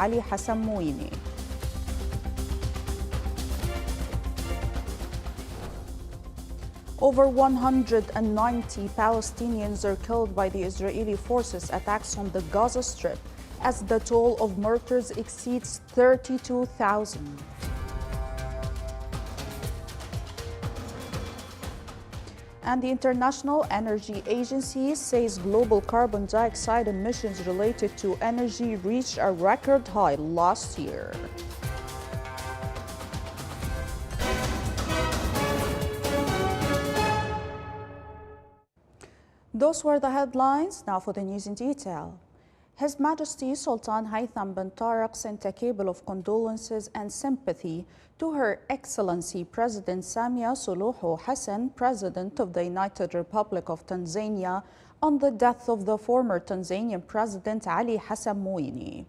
علي حسن مويني. Over 190 Palestinians are killed by the Israeli forces' attacks on the Gaza Strip as the toll of murders exceeds 32,000. And the International Energy Agency says global carbon dioxide emissions related to energy reached a record high last year. Those were the headlines. Now for the news in detail. His Majesty Sultan Haytham bin Tariq sent a cable of condolences and sympathy to Her Excellency President Samia Suluhu Hassan, President of the United Republic of Tanzania, on the death of the former Tanzanian President Ali Hassan Mwinyi.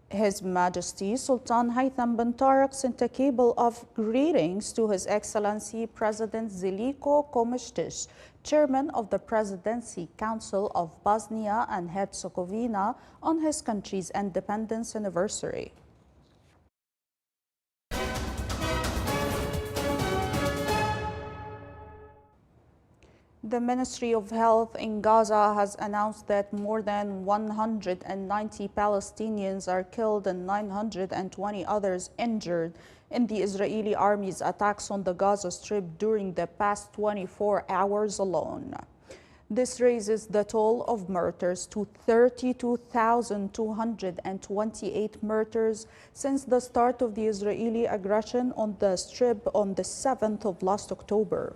His Majesty Sultan Haytham bin Tariq sent a cable of greetings to His Excellency President Zeljko Komšić, Chairman of the Presidency Council of Bosnia and Herzegovina, on his country's independence anniversary. The Ministry of Health in Gaza has announced that more than 190 Palestinians are killed and 920 others injured in the Israeli army's attacks on the Gaza Strip during the past 24 hours alone. This raises the toll of murders to 32,228 murders since the start of the Israeli aggression on the Strip on the 7th of last October.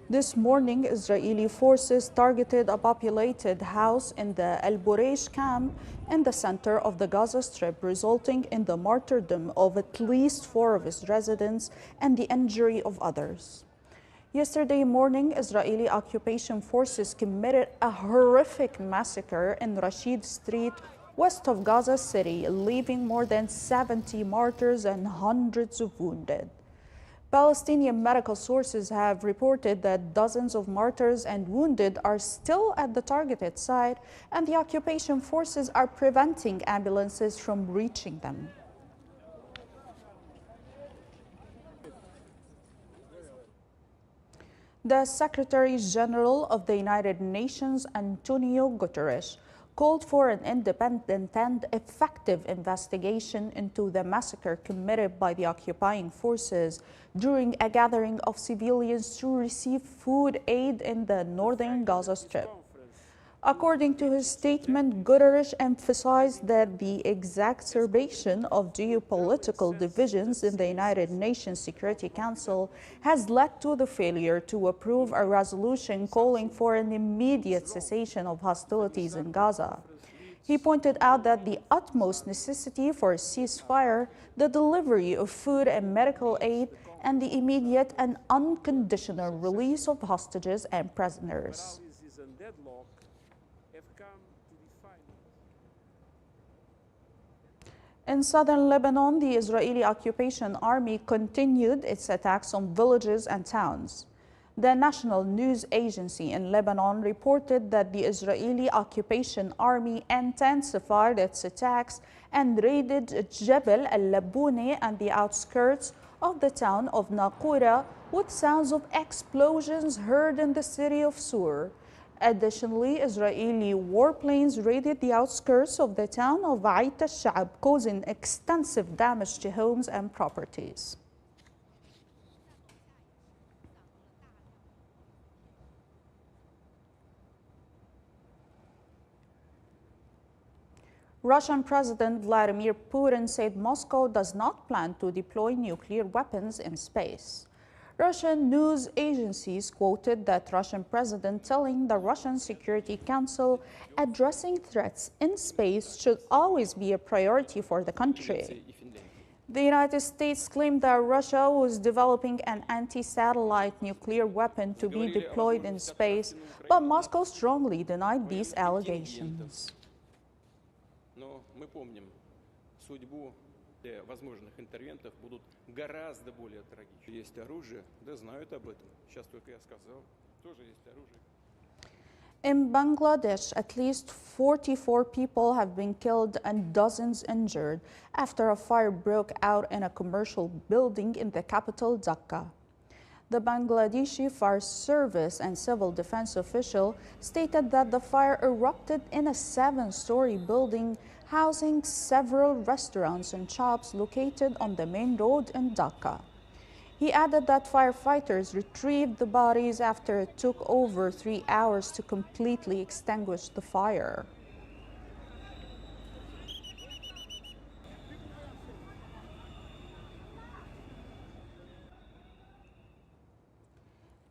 This morning, Israeli forces targeted a populated house in the Al Bureish camp in the center of the Gaza Strip, resulting in the martyrdom of at least 4 of its residents and the injury of others. Yesterday morning, Israeli occupation forces committed a horrific massacre in Rashid Street, west of Gaza City, leaving more than 70 martyrs and hundreds of wounded. Palestinian medical sources have reported that dozens of martyrs and wounded are still at the targeted site, and the occupation forces are preventing ambulances from reaching them. The Secretary General of the United Nations, Antonio Guterres, called for an independent and effective investigation into the massacre committed by the occupying forces during a gathering of civilians to receive food aid in the northern Gaza Strip. According to his statement, Guterres emphasized that the exacerbation of geopolitical divisions in the United Nations Security Council has led to the failure to approve a resolution calling for an immediate cessation of hostilities in Gaza. He pointed out that the utmost necessity for a ceasefire, the delivery of food and medical aid, and the immediate and unconditional release of hostages and prisoners. In southern Lebanon, the Israeli occupation army continued its attacks on villages and towns. The National News Agency in Lebanon reported that the Israeli occupation army intensified its attacks and raided Jebel al-Labouni and the outskirts of the town of Naqoura, with sounds of explosions heard in the city of Sur. Additionally, Israeli warplanes raided the outskirts of the town of Ait al-Sha'ab, causing extensive damage to homes and properties. Russian President Vladimir Putin said Moscow does not plan to deploy nuclear weapons in space. Russian news agencies quoted that Russian president telling the Russian Security Council addressing threats in space should always be a priority for the country. The United States claimed that Russia was developing an anti-satellite nuclear weapon to be deployed in space, but Moscow strongly denied these allegations. Возможных интервентов будут гораздо более трагичны. Есть оружие, да знают об этом. Сейчас только я сказал, тоже есть оружие. In Bangladesh, at least 44 people have been killed and dozens injured after a fire broke out in a commercial building in the capital, Dhaka. The Bangladeshi Fire Service and civil defense official stated that the fire erupted in a 7-story building housing several restaurants and shops located on the main road in Dhaka. He added that firefighters retrieved the bodies after it took over 3 hours to completely extinguish the fire.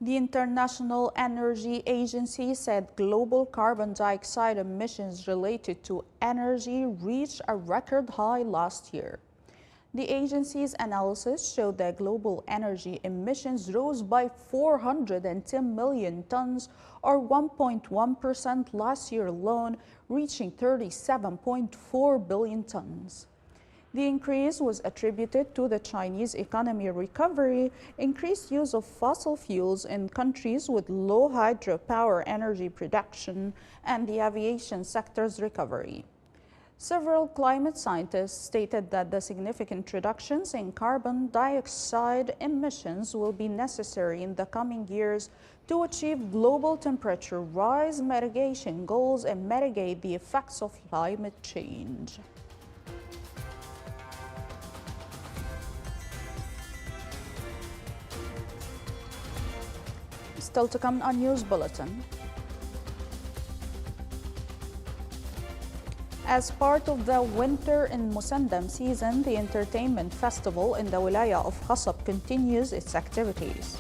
The International Energy Agency said global carbon dioxide emissions related to energy reached a record high last year. The agency's analysis showed that global energy emissions rose by 410 million tons, or 1.1% last year alone, reaching 37.4 billion tons. The increase was attributed to the Chinese economy recovery, increased use of fossil fuels in countries with low hydropower energy production, and the aviation sector's recovery. Several climate scientists stated that the significant reductions in carbon dioxide emissions will be necessary in the coming years to achieve global temperature rise mitigation goals and mitigate the effects of climate change. Still to come on News Bulletin. As part of the Winter in Musandam season, the entertainment festival in the Wilaya of Khasab continues its activities.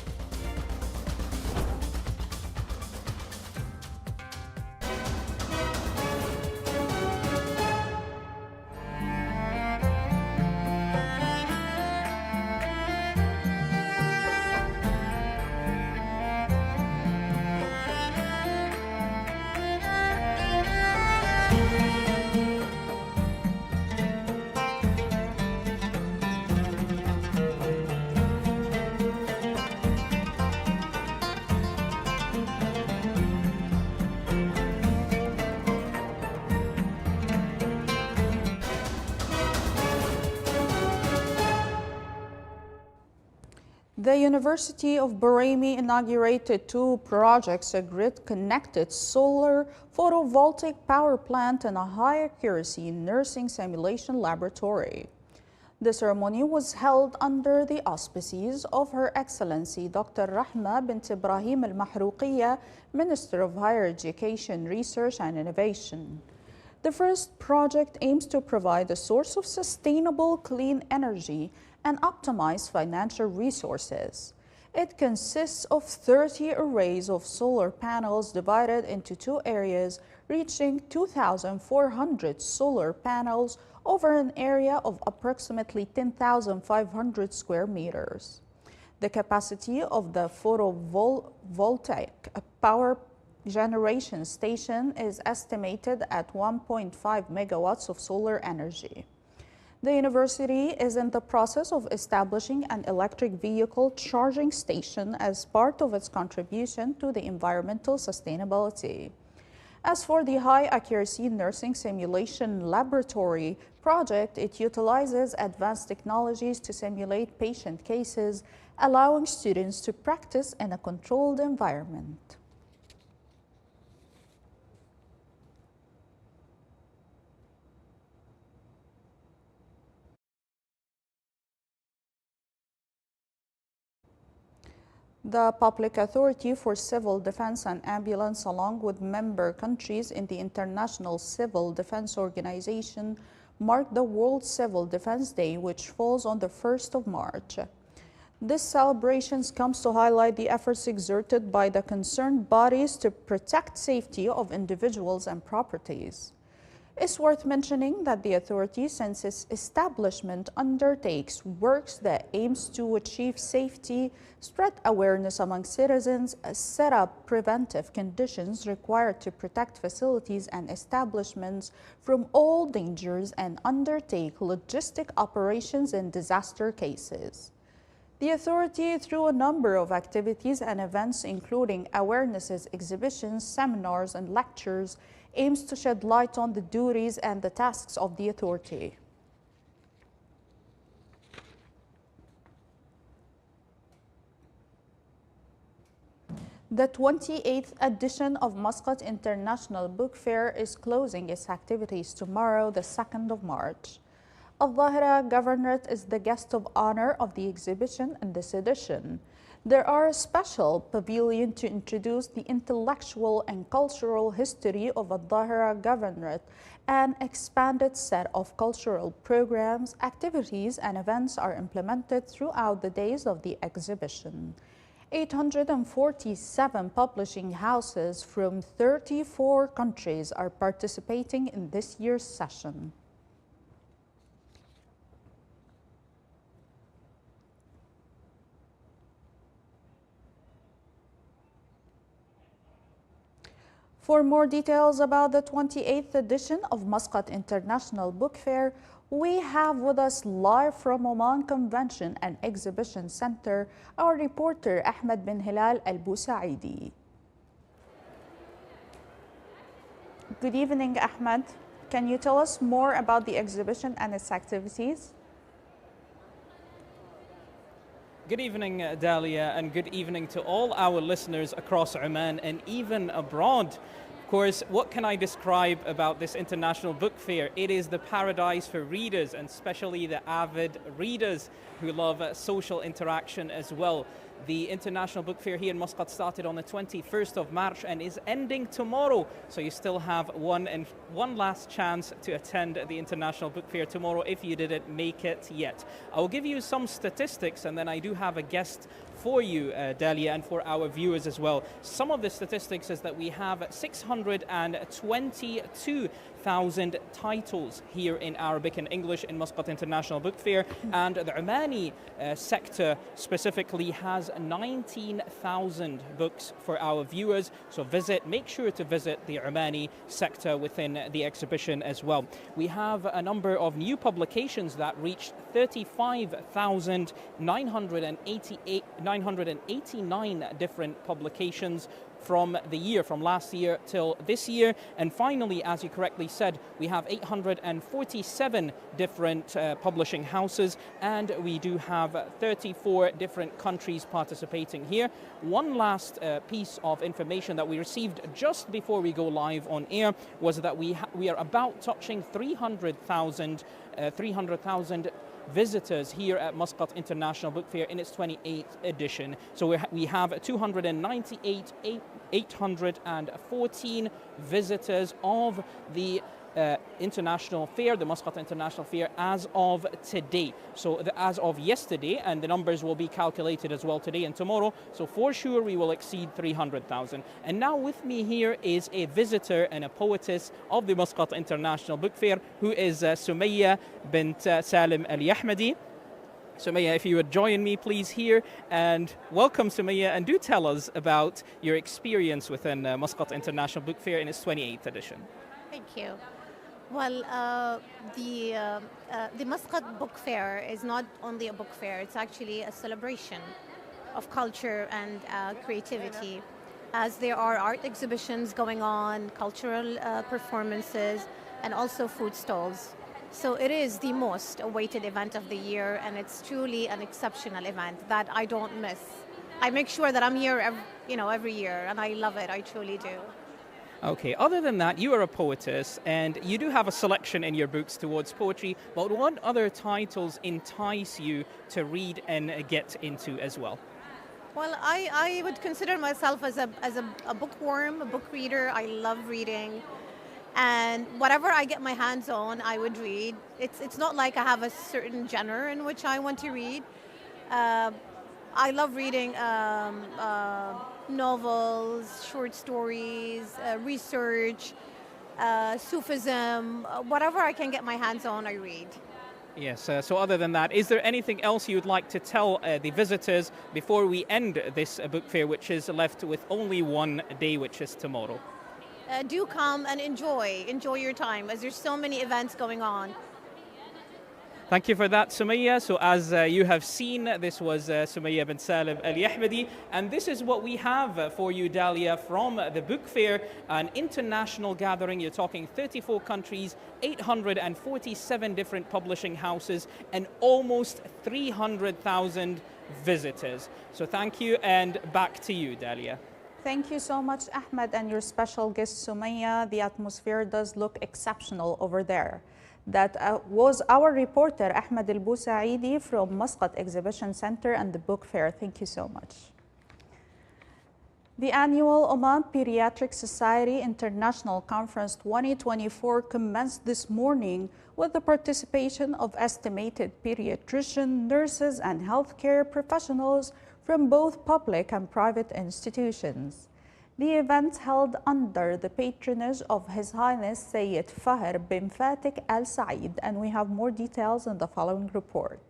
The University of Bareilly inaugurated 2 projects, a grid-connected solar photovoltaic power plant and a high-accuracy nursing simulation laboratory. The ceremony was held under the auspices of Her Excellency Dr. Rahma bint Ibrahim al-Mahrouqiya, Minister of Higher Education, Research and Innovation. The first project aims to provide a source of sustainable, clean energy and optimize financial resources. It consists of 30 arrays of solar panels divided into 2 areas, reaching 2,400 solar panels over an area of approximately 10,500 square meters. The capacity of the photovoltaic power generation station is estimated at 1.5 megawatts of solar energy. The university is in the process of establishing an electric vehicle charging station as part of its contribution to the environmental sustainability. As for the high-accuracy nursing simulation laboratory project, it utilizes advanced technologies to simulate patient cases, allowing students to practice in a controlled environment. The Public Authority for Civil Defense and Ambulance, along with member countries in the International Civil Defense Organization, marked the World Civil Defense Day, which falls on the 1st of March. This celebration comes to highlight the efforts exerted by the concerned bodies to protect safety of individuals and properties. It's worth mentioning that the authority, since its establishment, undertakes works that aims to achieve safety, spread awareness among citizens, set up preventive conditions required to protect facilities and establishments from all dangers, and undertake logistic operations in disaster cases. The authority, through a number of activities and events, including awarenesses, exhibitions, seminars, and lectures, aims to shed light on the duties and the tasks of the authority. The 28th edition of Muscat International Book Fair is closing its activities tomorrow, the 2nd of March. Al-Zahra Governorate is the guest of honor of the exhibition in this edition. There are a special pavilion to introduce the intellectual and cultural history of Al-Zahra Governorate. An expanded set of cultural programs, activities, and events are implemented throughout the days of the exhibition. 847 publishing houses from 34 countries are participating in this year's session. For more details about the 28th edition of Muscat International Book Fair, we have with us live from Oman Convention and Exhibition Center our reporter Ahmed bin Hilal Al-Busaidi. Good evening, Ahmed. Can you tell us more about the exhibition and its activities? Good evening, Dalia, and good evening to all our listeners across Oman and even abroad. Of course, what can I describe about this international book fair? It is the paradise for readers, and especially the avid readers who love social interaction as well. The International Book Fair here in Muscat started on the 21st of March and is ending tomorrow. So you still have one last chance to attend the International Book Fair tomorrow if you didn't make it yet. I will give you some statistics, and then I do have a guest for you, Dalia, and for our viewers as well. Some of the statistics is that we have 622,000 titles here in Arabic and English in Muscat International Book Fair, and the Omani sector specifically has 19,000 books for our viewers. So make sure to visit the Omani sector within the exhibition as well. We have a number of new publications that reached 35,989 different publications from last year till this year. And finally, as you correctly said, we have 847 different publishing houses, and we do have 34 different countries participating here. One last piece of information that we received just before we go live on air was that we are about touching 300,000 visitors here at Muscat International Book Fair in its 28th edition. So we have 814 visitors of the international fair, the Muscat International Fair, as of today. So as of yesterday, and the numbers will be calculated as well today and tomorrow. So for sure we will exceed 300,000. And now with me here is a visitor and a poetess of the Muscat International Book Fair, who is Sumaya bint Salim Al-Yahmadi. Sumaya, if you would join me please here, and welcome Sumaya, and do tell us about your experience within Muscat International Book Fair in its 28th edition. Thank you. Well, the Muscat Book Fair is not only a book fair, it's actually a celebration of culture and creativity, as there are art exhibitions going on, cultural performances, and also food stalls. So it is the most awaited event of the year, and it's truly an exceptional event that I don't miss. I make sure that I'm here every year, and I love it, I truly do. Okay, other than that, you are a poetess, and you do have a selection in your books towards poetry, but what other titles entice you to read and get into as well? Well, I would consider myself as a bookworm, a book reader. I love reading, and whatever I get my hands on, I would read. It's not like I have a certain genre in which I want to read. I love reading novels, short stories, research, Sufism, whatever I can get my hands on, I read. Yes, so other than that, is there anything else you would like to tell the visitors before we end this book fair, which is left with only one day, which is tomorrow? Do come and enjoy your time, as there's so many events going on. Thank you for that, Sumaya. So as you have seen, this was Sumaya bin Salim Al-Yahmadi, and this is what we have for you, Dalia, from the book fair, an international gathering. You're talking 34 countries, 847 different publishing houses, and almost 300,000 visitors. So thank you, and back to you, Dalia. Thank you so much, Ahmed, and your special guest, Sumaya. The atmosphere does look exceptional over there. That was our reporter, Ahmed Al Bousaidi from Muscat Exhibition Center and the Book Fair. Thank you so much. The annual Oman Pediatric Society International Conference 2024 commenced this morning with the participation of estimated pediatricians, nurses, and healthcare professionals from both public and private institutions. The event held under the patronage of His Highness Sayyid Fahd bin Fatih Al Said, and we have more details in the following report.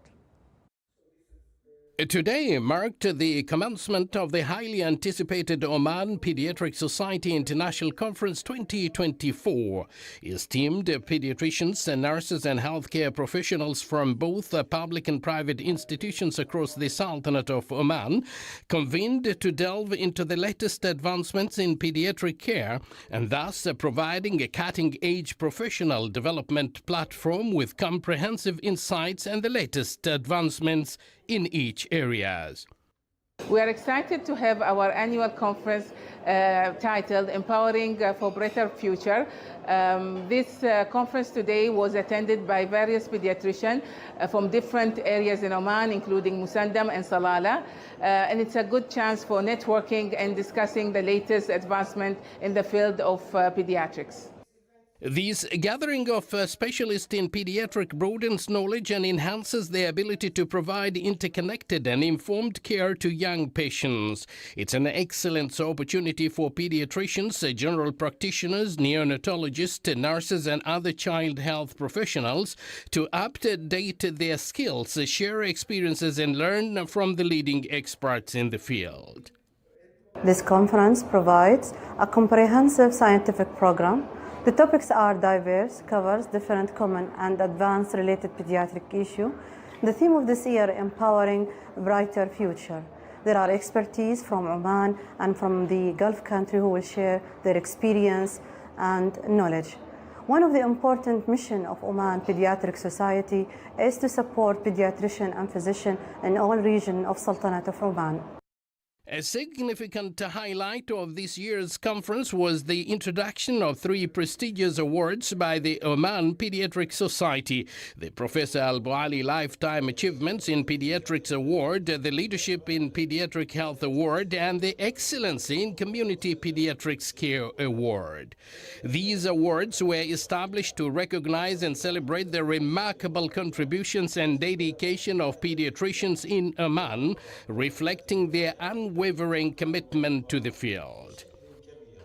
Today marked the commencement of the highly anticipated Oman Pediatric Society International Conference 2024. Esteemed pediatricians, nurses and healthcare professionals from both public and private institutions across the Sultanate of Oman convened to delve into the latest advancements in pediatric care and thus providing a cutting-edge professional development platform with comprehensive insights and the latest advancements in each areas. We are excited to have our annual conference titled Empowering for Better Future. This conference today was attended by various pediatricians from different areas in Oman, including Musandam and Salalah. And it's a good chance for networking and discussing the latest advancement in the field of pediatrics. This gathering of specialists in pediatric broadens knowledge and enhances their ability to provide interconnected and informed care to young patients. It's an excellent opportunity for pediatricians, general practitioners, neonatologists, nurses, and other child health professionals to update their skills, share experiences, and learn from the leading experts in the field. This conference provides a comprehensive scientific program. The topics are diverse, covers different common and advanced related pediatric issues. The theme of this year, Empowering a Brighter Future. There are expertise from Oman and from the Gulf country who will share their experience and knowledge. One of the important missions of Oman Pediatric Society is to support pediatricians and physicians in all regions of Sultanate of Oman. A significant highlight of this year's conference was the introduction of 3 prestigious awards by the Oman Pediatric Society: the Professor Al-Buali Lifetime Achievements in Pediatrics Award, the Leadership in Pediatric Health Award, and the Excellency in Community Pediatrics Care Award. These awards were established to recognize and celebrate the remarkable contributions and dedication of pediatricians in Oman, reflecting their unwavering commitment to the field.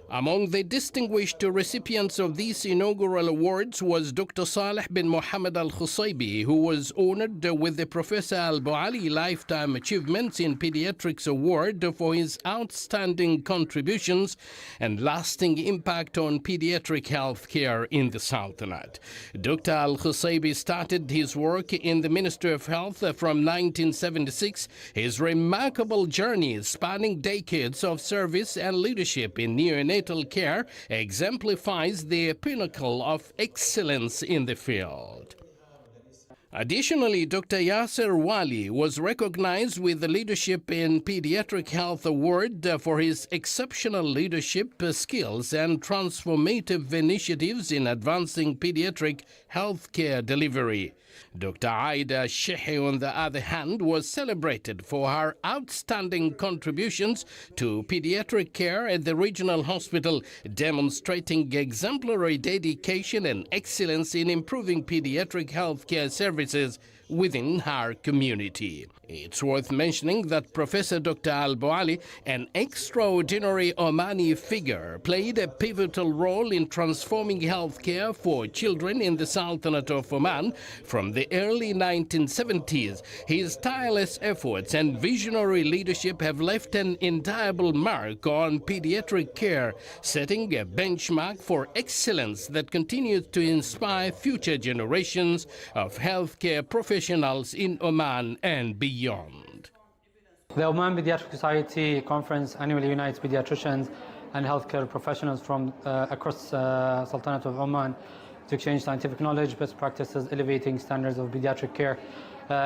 Among the distinguished recipients of these inaugural awards was Dr. Saleh bin Mohammed Al-Khusaybi, who was honored with the Professor Al-Buali Lifetime Achievements in Pediatrics Award for his outstanding contributions and lasting impact on pediatric health care in the Sultanate. Dr. Al-Khusaybi started his work in the Ministry of Health from 1976. His remarkable journey, spanning decades of service and leadership in neonatal care, exemplifies the pinnacle of excellence in the field. Additionally, Dr. Yasser Wali was recognized with the Leadership in Pediatric Health Award for his exceptional leadership skills and transformative initiatives in advancing pediatric healthcare delivery. Dr. Aida Shehi, on the other hand, was celebrated for her outstanding contributions to pediatric care at the regional hospital, demonstrating exemplary dedication and excellence in improving pediatric healthcare services within her community. It's worth mentioning that Professor Dr. Al-Buali, an extraordinary Omani figure, played a pivotal role in transforming healthcare for children in the Sultanate of Oman from the early 1970s. His tireless efforts and visionary leadership have left an indelible mark on pediatric care, setting a benchmark for excellence that continues to inspire future generations of health healthcare professionals in Oman and beyond. The Oman Pediatric Society Conference annually unites pediatricians and healthcare professionals from across Sultanate of Oman to exchange scientific knowledge, best practices, elevating standards of pediatric care.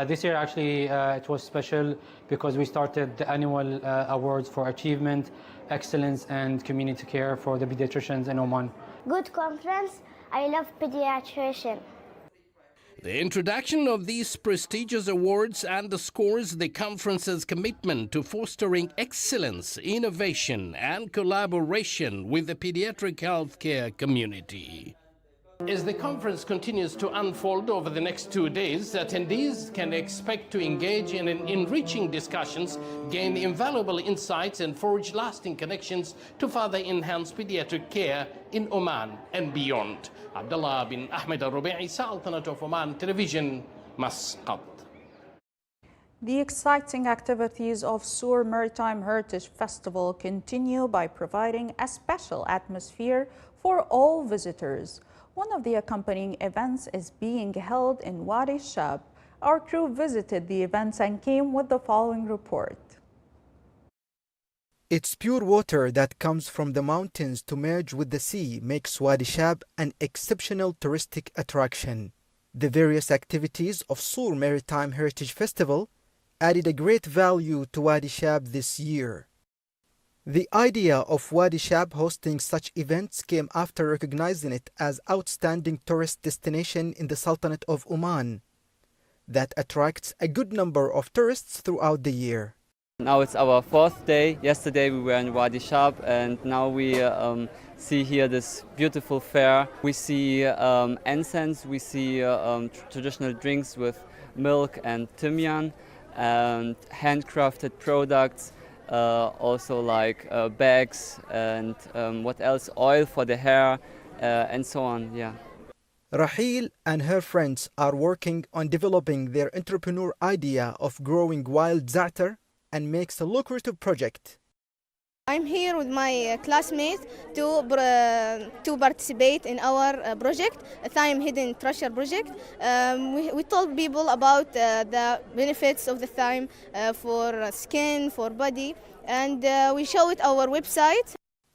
This year actually it was special because we started the annual awards for achievement, excellence and community care for the pediatricians in Oman. Good conference. I love pediatrician. The introduction of these prestigious awards underscores the conference's commitment to fostering excellence, innovation and collaboration with the pediatric healthcare community. As the conference continues to unfold over the next 2 days, attendees can expect to engage in enriching discussions, gain invaluable insights and forge lasting connections to further enhance pediatric care in Oman and beyond. Abdullah bin Ahmed al-Rubi'i, Sultanate of Oman Television, Muscat. The exciting activities of Sur Maritime Heritage Festival continue by providing a special atmosphere for all visitors. One of the accompanying events is being held in Wadi Shab. Our crew visited the events and came with the following report. Its pure water that comes from the mountains to merge with the sea makes Wadi Shab an exceptional touristic attraction. The various activities of Sur Maritime Heritage Festival added a great value to Wadi Shab this year. The idea of Wadi Shab hosting such events came after recognizing it as outstanding tourist destination in the Sultanate of Oman that attracts a good number of tourists throughout the year. Now it's our 4th day. Yesterday we were in Wadi Shab and now we see here this beautiful fair. We see incense, we see traditional drinks with milk and timian and handcrafted products. Also like bags and what else, oil for the hair and so on, yeah. Rahil and her friends are working on developing their entrepreneur idea of growing wild za'atar and makes a lucrative project. I'm here with my classmates to participate in our project, a thyme hidden treasure project. We told people about the benefits of the thyme for skin, for body, and we show it our website.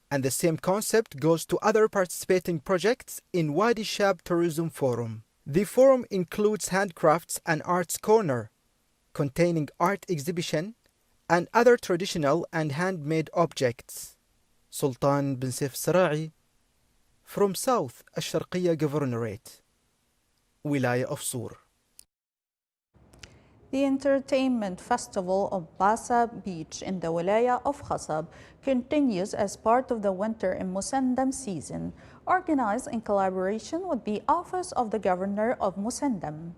And the same concept goes to other participating projects in Wadi Shab Tourism Forum. The forum includes handcrafts and arts corner, containing art exhibition, and other traditional and handmade objects. Sultan bin Saif Sara'i from South Al-Sharqiyya Governorate, Wilaya of Sur. The entertainment festival of Basa Beach in the Wilaya of Khasab continues as part of the winter in Musandam season, organized in collaboration with the Office of the Governor of Musandam,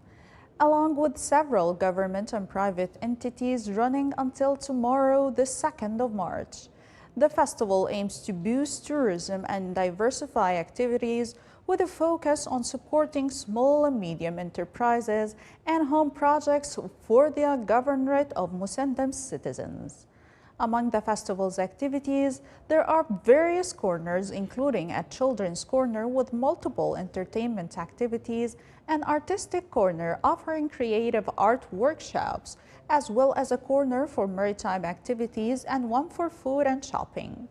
along with several government and private entities running until tomorrow, the 2nd of March. The festival aims to boost tourism and diversify activities with a focus on supporting small and medium enterprises and home projects for the Governorate of Musandam's citizens. Among the festival's activities, there are various corners, including a children's corner with multiple entertainment activities, an artistic corner offering creative art workshops, as well as a corner for maritime activities and one for food and shopping.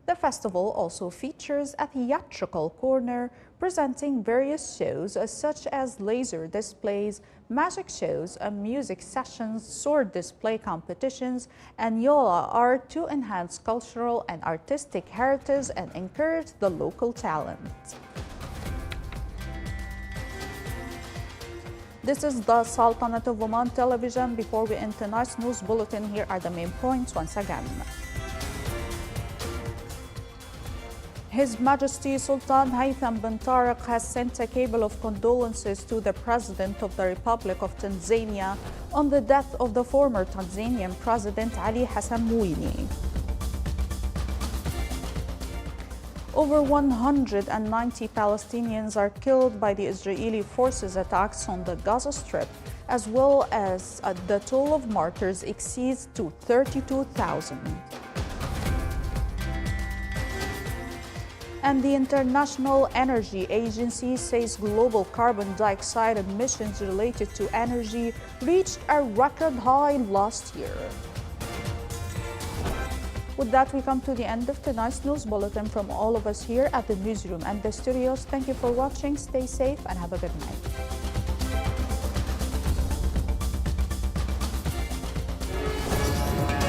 The festival also features a theatrical corner presenting various shows such as laser displays, magic shows, music sessions, sword display competitions, and yola art to enhance cultural and artistic heritage and encourage the local talent. This is the Sultanate of Oman television. Before we end tonight's news bulletin, here are the main points once again. His Majesty Sultan Haytham bin Tariq has sent a cable of condolences to the President of the Republic of Tanzania on the death of the former Tanzanian President Ali Hassan Mwinyi. Over 190 Palestinians are killed by the Israeli forces' attacks on the Gaza Strip, as well as the toll of martyrs exceeds to 32,000. And the International Energy Agency says global carbon dioxide emissions related to energy reached a record high last year. With that, we come to the end of tonight's news bulletin from all of us here at the newsroom and the studios. Thank you for watching. Stay safe and have a good night.